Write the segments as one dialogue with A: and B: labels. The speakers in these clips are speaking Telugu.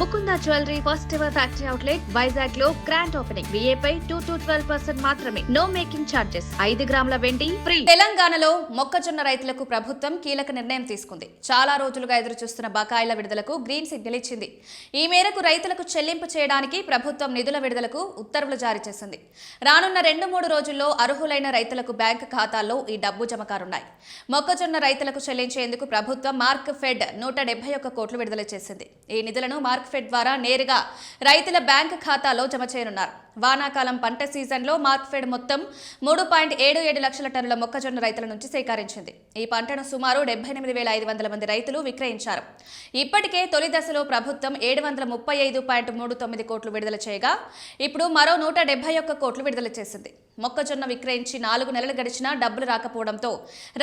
A: Mukunda jewellery first ever factory outlet Vizag లో గ్రాండ్ ఓపెనింగ్. VA పై 2 to 12% మాత్రమే. No making charges. 5 గ్రాముల వెండి ఫ్రీ.
B: తెలంగాణలో మొక్కజొన్న రైతులకు ప్రభుత్వం కీలక నిర్ణయం తీసుకుంది. చాలా రోజులుగా ఎదురు చూస్తున్న బకాయిల విడుదలకు గ్రీన్ సిగ్నల్ ఇచ్చింది. ఈ మేరకు రైతులకు చెల్లింపు చేయడానికి ప్రభుత్వం నిధుల విడుదలకు ఉత్తర్వులు జారీ చేసింది. రానున్న 2-3 రోజుల్లో అర్హులైన రైతులకు బ్యాంకు ఖాతాల్లో ఈ డబ్బు జమ కానున్నాయి. మొక్కజొన్న రైతులకు చెల్లించేందుకు ప్రభుత్వం మార్క్ ఫెడ్ 171 కోట్లు విడుదల చేసింది. ఈ నిధులను మార్క్ ఫెడ్ ద్వారా నేరుగా రైతుల బ్యాంకు ఖాతాలో జమ చేయనున్నారు. వానాకాలం పంట సీజన్లో మార్క్ ఫెడ్ మొత్తం 3.77 లక్షల టన్నుల మొక్కజొన్న రైతుల నుంచి సేకరించింది. ఈ పంటను సుమారు 78,500 మంది రైతులు విక్రయించారు. ఇప్పటికే తొలి దశలో ప్రభుత్వం 735.39 కోట్లు విడుదల చేయగా ఇప్పుడు మరో 171 కోట్లు విడుదల చేసింది. మొక్కజొన్న విక్రయించి 4 నెలలు గడిచినా డబ్బులు రాకపోవడంతో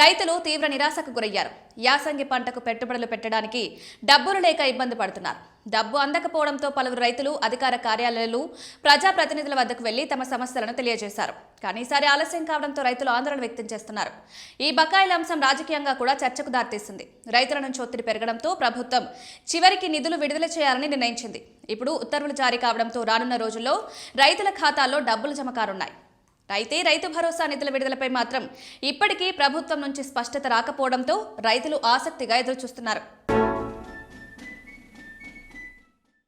B: రైతులు తీవ్ర నిరాశకు గురయ్యారు. యాసంగి పంటకు పెట్టుబడులు పెట్టడానికి డబ్బులు లేక ఇబ్బంది పడుతున్నారు. డబ్బు అందకపోవడంతో పలువురు రైతులు అధికార కార్యాలయాలు, ప్రజాప్రతినిధుల వద్దకు వెళ్లి తమ సమస్యలను తెలియజేశారు. కానీ ఈసారి ఆలస్యం కావడంతో రైతులు ఆందోళన వ్యక్తం చేస్తున్నారు. ఈ బకాయిల అంశం రాజకీయంగా కూడా చర్చకు దారితీసింది. రైతుల నుంచి ఒత్తిడి పెరగడంతో ప్రభుత్వం చివరికి నిధులు విడుదల చేయాలని నిర్ణయించింది. ఇప్పుడు ఉత్తర్వులు జారీ కావడంతో రానున్న రోజుల్లో రైతుల ఖాతాల్లో డబ్బులు జమ కానున్నాయి. అయితే రైతు భరోసా నిధుల విడుదలపై మాత్రం ఇప్పటికీ ప్రభుత్వం నుంచి స్పష్టత రాకపోవడంతో రైతులు ఆసక్తిగా ఎదురుచూస్తున్నారు.